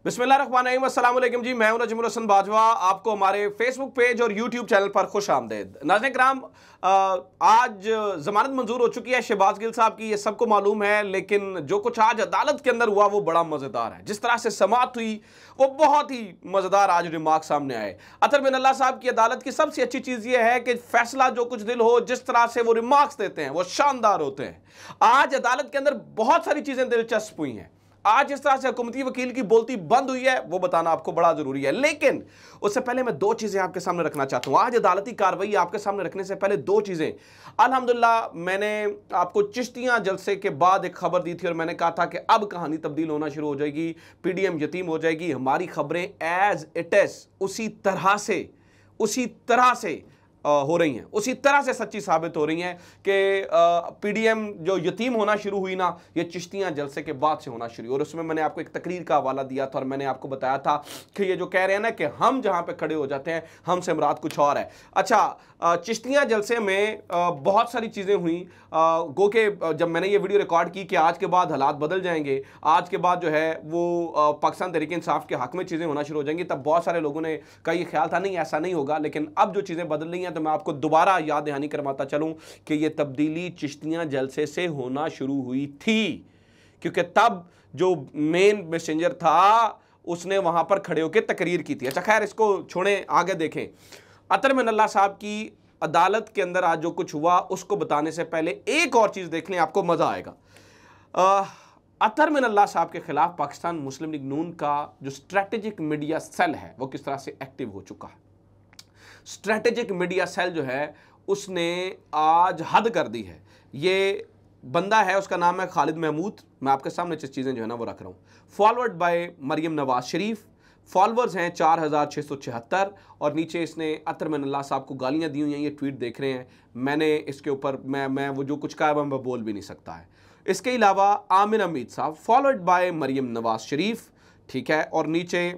बिस्मिल्लाहिर्रहमानिर्रहीम, अस्सलाम वालेकुम जी। मैं हूं नजमुल हसन बाजवा। आपको हमारे फेसबुक पेज और यूट्यूब चैनल पर खुश आमदेद। नाज़रीन किराम, आज जमानत मंजूर हो चुकी है शहबाज गिल साहब की, ये सबको मालूम है। लेकिन जो कुछ आज अदालत के अंदर हुआ वो बड़ा मजेदार है। जिस तरह से समाअत हुई वो बहुत ही मजेदार आज रिमार्क सामने आए। अतर बिन अल्लाह साहब की अदालत की सबसे अच्छी चीज ये है कि फैसला जो कुछ दिल हो, जिस तरह से वो रिमार्क्स देते हैं वो शानदार होते हैं। आज अदालत के अंदर बहुत सारी चीजें दिलचस्प हुई हैं। आज जिस तरह से हुकूमती वकील की बोलती बंद हुई है वो बताना आपको बड़ा जरूरी है। लेकिन उससे पहले मैं दो चीजें आपके सामने रखना चाहता हूं। आज अदालती कार्रवाई आपके सामने रखने से पहले दो चीजें। अल्हम्दुलिल्लाह, मैंने आपको चिश्तियां जलसे के बाद एक खबर दी थी और मैंने कहा था कि अब कहानी तब्दील होना शुरू हो जाएगी, पीडीएम यतीम हो जाएगी। हमारी खबरें एज इट इज उसी तरह से हो रही हैं, उसी तरह से सच्ची साबित हो रही हैं कि पीडीएम जो यतीम होना शुरू हुई ना, ये चिश्तियां जलसे के बाद से होना शुरू हुई। और उसमें मैंने आपको एक तकरीर का हवाला दिया था और मैंने आपको बताया था कि ये जो कह रहे हैं ना कि हम जहां पे खड़े हो जाते हैं हमसे मुराद कुछ और है। अच्छा, चिश्तियां जलसे में बहुत सारी चीज़ें हुई। गो के जब मैंने ये वीडियो रिकॉर्ड की कि आज के बाद हालात बदल जाएंगे, आज के बाद जो है वो पाकिस्तान तहरीक इंसाफ के हक में चीज़ें होना शुरू हो जाएंगी, तब बहुत सारे लोगों ने का ये ख्याल था नहीं ऐसा नहीं होगा। लेकिन अब जो चीज़ें बदल रही हैं तो मैं आपको दोबारा याद दहानी करवाता चलूं कि ये तब्दीली चिश्तियां जलसे से होना शुरू हुई थी, क्योंकि तब जो मेन मैसेंजर था उसने वहां पर खड़े होकर तकरीर की थी। अच्छा खैर, इसको छोड़ें, आगे देखें। अतर बिन अल्लाह साहब की अदालत के अंदर आज जो कुछ हुआ उसको बताने से पहले एक और चीज देख लें, आपको मजा आएगा। अतर बिन अल्लाह साहब के खिलाफ पाकिस्तान मुस्लिम लीग नून का जो स्ट्रेटेजिक मीडिया सेल है वो किस तरह से एक्टिव हो चुका है। स्ट्रेटेजिक मीडिया सेल जो है उसने आज हद कर दी है। ये बंदा है, उसका नाम है खालिद महमूद। मैं आपके सामने चीज़ें जो है ना वो रख रहा हूँ। Forward by Maryam Nawaz Sharif, followers हैं 4676 और नीचे इसने अतर बिन अल्लाह साहब को गालियाँ दी हुई हैं। ये ट्वीट देख रहे हैं, मैंने इसके ऊपर मैं वो जो कुछ कहा है मैं बोल भी नहीं सकता है। इसके अलावा आमिर अमीद साहब, फॉलोड बाय मरियम नवाज शरीफ, ठीक है, और नीचे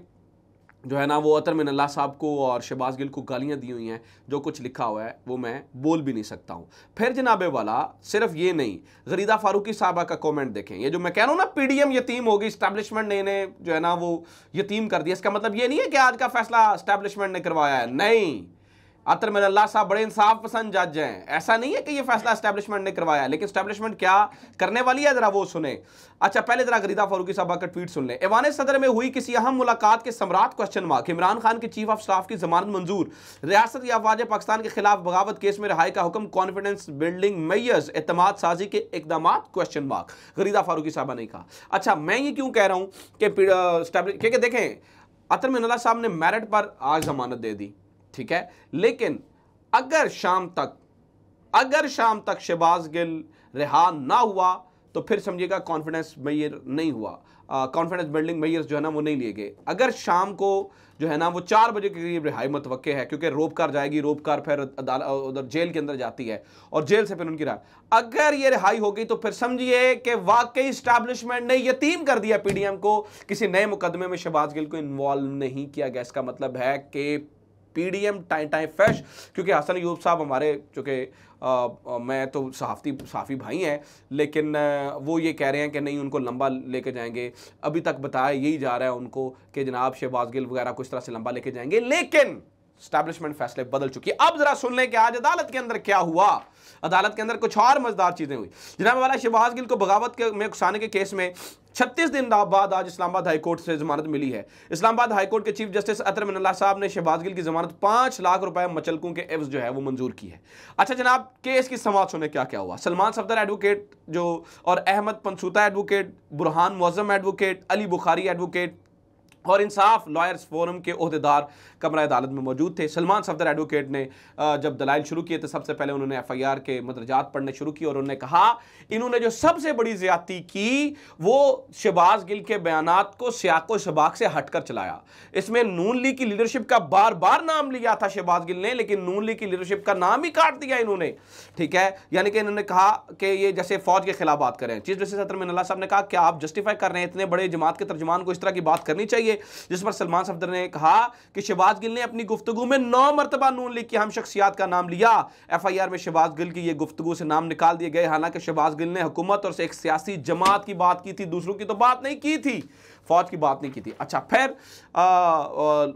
जो है ना वो अतर बिन अल्लाह साहब को और शहबाज गिल को गालियाँ दी हुई हैं। जो कुछ लिखा हुआ है वो मैं बोल भी नहीं सकता हूँ। फिर जनाबे वाला सिर्फ ये नहीं, गरीदा फारूकी साहबा का कमेंट देखें। ये जो मैं कह रहा हूँ ना पीडीएम यतीम होगी, इस्टेब्लिशमेंट ने इन्हें जो है ना वो यतीम कर दिया, इसका मतलब ये नहीं है कि आज का फैसला इस्टेब्लिशमेंट ने करवाया है। नहीं, अतर बिन अल्लाह साहब बड़े इंसाफ पसंद जज हैं। ऐसा नहीं है कि ये फैसला एस्टैब्लिशमेंट ने करवाया, लेकिन एस्टैब्लिशमेंट क्या करने वाली है जरा वो सुने। अच्छा, पहले जरा गरीदा फारूकी साहब का ट्वीट सुन लें। ऐवान सदर में हुई किसी अहम मुलाकात के सम्राट क्वेश्चन मार्क। इमरान खान के चीफ ऑफ स्टाफ की जमानत मंजूर। रियासत या अफवाज पाकिस्तान के खिलाफ बगावत केस में रिहाई का हुक्म। कॉन्फिडेंस बिल्डिंग मेयर्स, एतमाद साजी के इकदाम क्वेश्चन मार्क। गरीदा फारूकी साहबा ने कहा। अच्छा, मैं ये क्यों कह रहा हूं कि देखें, अतर बिन अल्लाह साहब ने मेरिट पर आज जमानत दे दी, ठीक है, लेकिन अगर शाम तक शहबाज गिल रिहा ना हुआ तो फिर समझिएगा कॉन्फिडेंस मेयर नहीं हुआ, कॉन्फिडेंस बिल्डिंग मेयर्स जो है ना वो नहीं लिए गए। अगर शाम को जो है ना वो 4 बजे के करीब रिहाई मुतवक्के है, क्योंकि रोपकार जाएगी, रोपकार फिर उधर जेल के अंदर जाती है और जेल से फिर उनकी राय, अगर ये रिहाई हो गई तो फिर समझिए कि वाकई स्टैब्लिशमेंट ने यतीम कर दिया पीडीएम को। किसी नए मुकदमे में शहबाज गिल को इन्वॉल्व नहीं किया गया। इसका मतलब है कि पीडीएम टाइम फ्रेश, क्योंकि हसन अयूब साहब हमारे, चूँकि मैं तो सहाफ़ी भाई हैं, लेकिन वो ये कह रहे हैं कि नहीं उनको लंबा लेके जाएंगे। अभी तक बताया यही जा रहा है उनको कि जनाब शहबाज गिल वगैरह कुछ तरह से लंबा लेके जाएंगे, लेकिन स्टैब्लिशमेंट फैसले बदल चुकी है। अब जरा सुन लें कि आज अदालत के अंदर क्या हुआ। अदालत के अंदर कुछ और मजेदार चीजें हुई। जनाब वाला शहबाज गिल को बगावत में उकसाने के केस में 36 दिन बाद आज इस्लामाबाद हाईकोर्ट से जमानत मिली है। इस्लामाबाद हाईकोर्ट के चीफ जस्टिस अतर बिन अल्लाह साहब ने शहबाज गिल की जमानत 5 लाख रुपए मचलकों के एवज जो है वो मंजूर की है। अच्छा जनाब, केस की समाअत सुने क्या क्या हुआ। सलमान सफदर एडवोकेट जो और Ahmad Pansuta advocate, Burhan Muazzam advocate, Ali Bukhari advocate और इंसाफ लॉयर्स फोरम के ओहदेदार कमरा अदालत में मौजूद थे। सलमान सफदर एडवोकेट ने जब दलाइल शुरू किए तो सबसे पहले उन्होंने एफआईआर के मदरजात पढ़ने शुरू किए और उन्होंने कहा इन्होंने जो सबसे बड़ी ज्यादती की वो शहबाज गिल के बयानात को सियाको शबाक से हटकर चलाया। इसमें नून लीग की लीडरशिप का बार बार नाम लिया था शहबाज गिल ने, लेकिन नून लीग की लीडरशिप का नाम ही काट दिया इन्होंने, ठीक है। यानी कि इन्होंने कहा कि ये जैसे फौज के खिलाफ बात करें। चीफ जस्टिस अतर बिन अल्लाह साहब ने कहा क्या आप जस्टिफाई कर रहे हैं, इतने बड़े जमात के तर्जुमान को इस तरह की बात करनी चाहिए। जिस पर सलमान सफदर ने कहा कि शहबाज गिल ने अपनी गुफ्तगू में 9 मरतबा नून लीग की हम शख्सियात का नाम लिया। एफआईआर में शहबाज गिल की ये गुफ्तगू से नाम निकाल दिए गए। हालांकि शहबाज गिल ने हुकूमत और एक सियासी जमात की बात की थी, दूसरों की तो बात नहीं की थी। फौज की बात नहीं की थी। अच्छा, फिर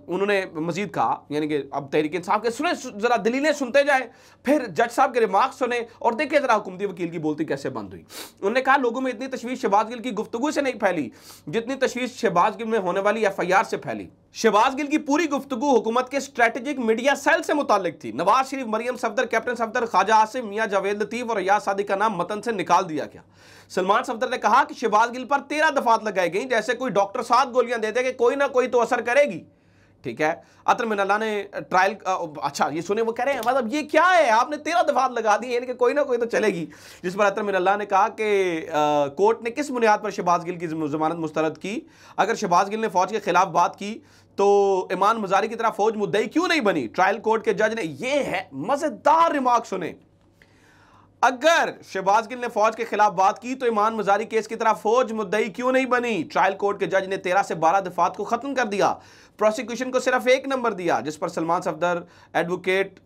उन्होंने मजीद कहा, यानी कि अब तहरीक इंसाफ के सुने, जरा दलीलें सुनते जाए, फिर जज साहब के रिमार्क्स सुने और देखे जरा हुकूमती वकील की बोलती कैसे बंद हुई। उन्होंने कहा लोगों में इतनी तशवीश शहबाज गिल की गुफ्तगू से नहीं फैली जितनी तशवीश शहबाज गिल में होने वाली FIR से फैली। शहबाज गिल की पूरी गुफ्तगू हुकूमत के स्ट्रेटेजिक मीडिया सेल से मुताल्लिक थी। नवाज शरीफ, मरियम सफदर, कैप्टन सफदर, ख्वाजा आसिम, मियां जावेद लतीफ और रियाज सादिक का नाम मतन से निकाल दिया गया। सलमान सफदर ने कहा कि शहबाज गिल पर 13 दफात लगाई गई, जैसे कोई डॉक्टर 7 गोलियां दे दे कि कोई ना कोई तो असर करेगी। ठीक है, अतर मिनल्ला ने ट्रायल, अच्छा ये सुने, वो कह रहे हैं मतलब ये क्या है, आपने 13 दफात लगा दी, यानी कि कोई ना कोई तो चलेगी। जिस पर अतर मिनल्ला ने कहा कि कोर्ट ने किस बुनियाद पर शहबाज गिल की जमानत मुस्तरद की। अगर शहबाज गिल ने फौज के खिलाफ बात की तो इमान मजारी की तरह फौज मुद्दई क्यों नहीं बनी। ट्रायल कोर्ट के जज ने, ये है मजेदार रिमार्क सुने, अगर शहबाज गिल ने फौज के खिलाफ बात की तो इमान मजारी केस की तरह फौज मुद्दई क्यों नहीं बनी। ट्रायल कोर्ट के जज ने 13 से 12 दफात को खत्म कर दिया, प्रोसिक्यूशन को सिर्फ 1 नंबर दिया, जिस पर सलमान सफदर एडवोकेट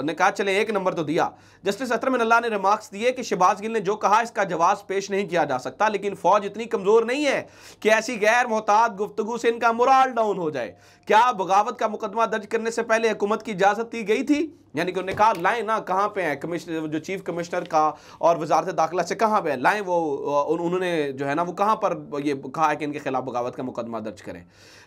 ने कहा चले 1 नंबर तो दिया। जस्टिस अतर मिनल्ला ने रिमार्क्स दिए कि शहबाज गिल ने जो कहा इसका जवाब पेश नहीं किया जा सकता, लेकिन फौज इतनी कमजोर नहीं है कि ऐसी गैर मोहतात गुफ्तगू से इनका मोराल डाउन हो जाए। क्या बगावत का मुकदमा दर्ज करने से पहले हुकूमत की इजाजत दी गई थी, यानी कि उन्होंने कहा लाएं ना, कहाँ पे है कमिश्नर, जो चीफ कमिश्नर का और वजारत दाखिला से कहाँ पे है, लाएं वो, उन्होंने जो है ना वो कहाँ पर ये कहा है कि इनके खिलाफ बगावत का मुकदमा दर्ज करें।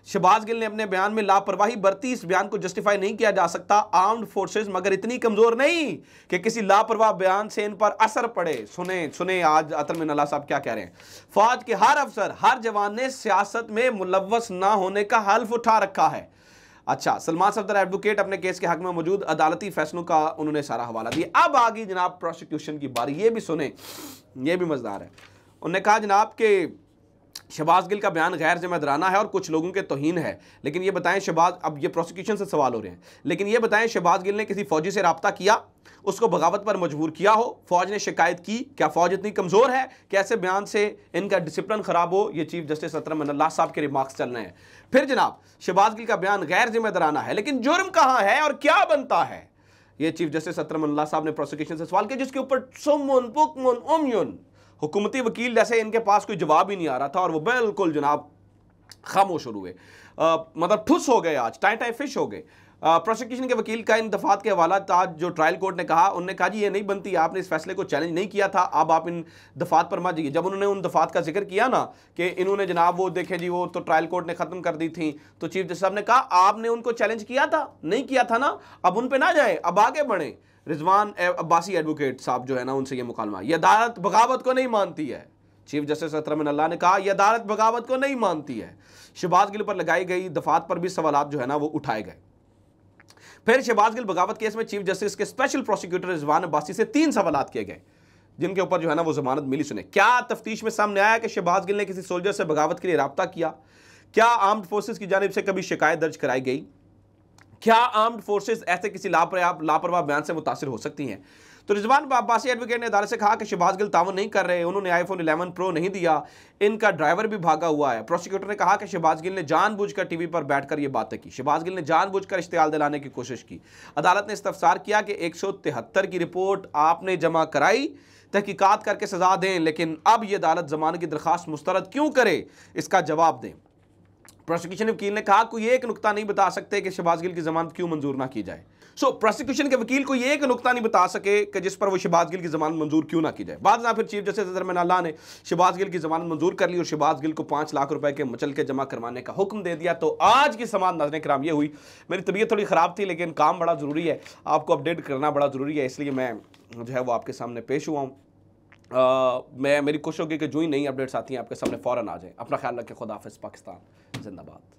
शहबाज गिल ने अपने बयान में लापरवाही बरती, इस बयान को जस्टिफाई नहीं किया जा सकता। आर्म्ड फोर्सेस मगर इतनी कमजोर नहीं कि किसी लापरवाह बयान से इन पर असर पड़े। सुने आज अतर मिनल्ला साहब क्या कह रहे हैं। फौज के हर अफसर, हर जवान ने सियासत में मुलव्वस ना होने का हल्फ उठा रखा है। अच्छा, सलमान सफदर एडवोकेट अपने केस के हक में मौजूद अदालती फैसलों का उन्होंने सारा हवाला दिया। अब आ गई जनाब प्रोसिक्यूशन की बारी, ये भी सुने, ये भी मजेदार है। उन्होंने कहा जनाब के शहबाज गिल का बयान गैर जिम्मेदाराना है और कुछ लोगों के तौहीन है, लेकिन ये बताएं शहबाज, अब ये प्रोसिक्यूशन से सवाल हो रहे हैं, लेकिन ये बताएं शहबाज गिल ने किसी फौजी से रब्ता किया, उसको बगावत पर मजबूर किया हो, फौज ने शिकायत की, क्या फौज इतनी कमजोर है कि ऐसे बयान से इनका डिसिप्लिन खराब हो। ये चीफ जस्टिस अतर मिनल्ला साहब के रिमार्क्स चल रहे हैं। फिर जनाब शहबाज गिल का बयान गैर जिम्मेदाराना है, लेकिन जुर्म कहां है और क्या बनता है, ये चीफ जस्टिस अतर मिनल्ला साहब ने प्रोसिक्यूशन से सवाल किया, जिसके ऊपर सुमुन पुकमुन उम्युन हुकूमती वकील जैसे इनके पास कोई जवाब ही नहीं आ रहा था और वो बिल्कुल जनाब खामोश हुए, मतलब ठुस हो गए, आज टाई टाई फिश हो गए। प्रोसिक्यूशन के वकील का इन दफात के हवाला आज जो ट्रायल कोर्ट ने कहा, उन्होंने कहा जी ये नहीं बनती, आपने इस फैसले को चैलेंज नहीं किया था, अब आप इन दफात पर मत जाइए। जब उन्होंने उन दफात का जिक्र किया ना कि इन्होंने जनाब वो देखें जी वो तो ट्रायल कोर्ट ने खत्म कर दी थी, तो चीफ जस्टिस साहब ने कहा आपने उनको चैलेंज किया था, नहीं किया था ना, अब उन पर ना जाए, अब आगे बढ़े। रिजवान अब्बासी एडवोकेट साहब जो है ना उनसे ये मुकालमा, ये अदालत बगावत को नहीं मानती है। चीफ जस्टिस अतर मिनल्ला ने कहा यह अदालत बगावत को नहीं मानती है। शहबाज गिल पर लगाई गई दफात पर भी सवालात जो है ना वो उठाए गए। फिर शहबाज गिल बगावत केस में चीफ जस्टिस के स्पेशल प्रोसिक्यूटर रिजवान अब्बासी से 3 सवालात किए गए, जिनके ऊपर जो है ना वो जमानत मिली। सुने, क्या तफ्तीश में सामने आया कि शहबाज गिल ने किसी सोल्जर से बगावत के लिए रब्ता किया? क्या आर्म्ड फोर्सेस की जानिब से कभी शिकायत दर्ज कराई गई? क्या आर्म्ड फोर्सेस ऐसे किसी लापरवाह बयान से मुतासिर हो सकती हैं? तो रिजवान अब्बासी एडवोकेट ने अदालत से कहा कि शहबाज गिल तावन नहीं कर रहे, उन्होंने iPhone 11 Pro नहीं दिया, इनका ड्राइवर भी भागा हुआ है। प्रोसिक्यूटर ने कहा कि शहबाज गिल ने जानबूझकर टीवी पर बैठकर यह बातें की, शहबाज गिल ने जानबूझकर इश्तियाल दिलाने की कोशिश की। अदालत ने इस्तफसार किया कि 173 की रिपोर्ट आपने जमा कराई, तहकीकात करके सजा दें, लेकिन अब यह अदालत जमानत की दरखास्त मुस्तरद क्यों करे, इसका जवाब दें। प्रोसिक्यूशन वकील ने कहा कोई एक नुकता नहीं बता सकते कि शहबाज गिल की जमानत क्यों मंजूर ना की जाए। प्रोसिक्यूशन के वकील को एक नुकता नहीं बता सके कि जिस पर वो शहबाज गिल की जमानत मंजूर क्यों ना की जाए। बाद में फिर चीफ जस्टिस अतर मिनल्ला ने शहबाज गिल की जमानत मंजूर कर ली और शहबाज गिल को 5 लाख रुपए के मुचलके जमा करवाने का हुक्म दे दिया। तो आज की समाअत नाज़रीन किराम ये हुई, मेरी तबीयत थोड़ी ख़राब थी लेकिन काम बड़ा ज़रूरी है, आपको अपडेट करना बड़ा ज़रूरी है, इसलिए मैं जो है वो आपके सामने पेश हुआ हूँ। मेरी कोशिश होगी कि जो ही नई अपडेट्स आती हैं आपके सामने फ़ौरन आ जाए। अपना ख्याल रखें, खुदा हाफ़िज़, पाकिस्तान जिंदाबाद।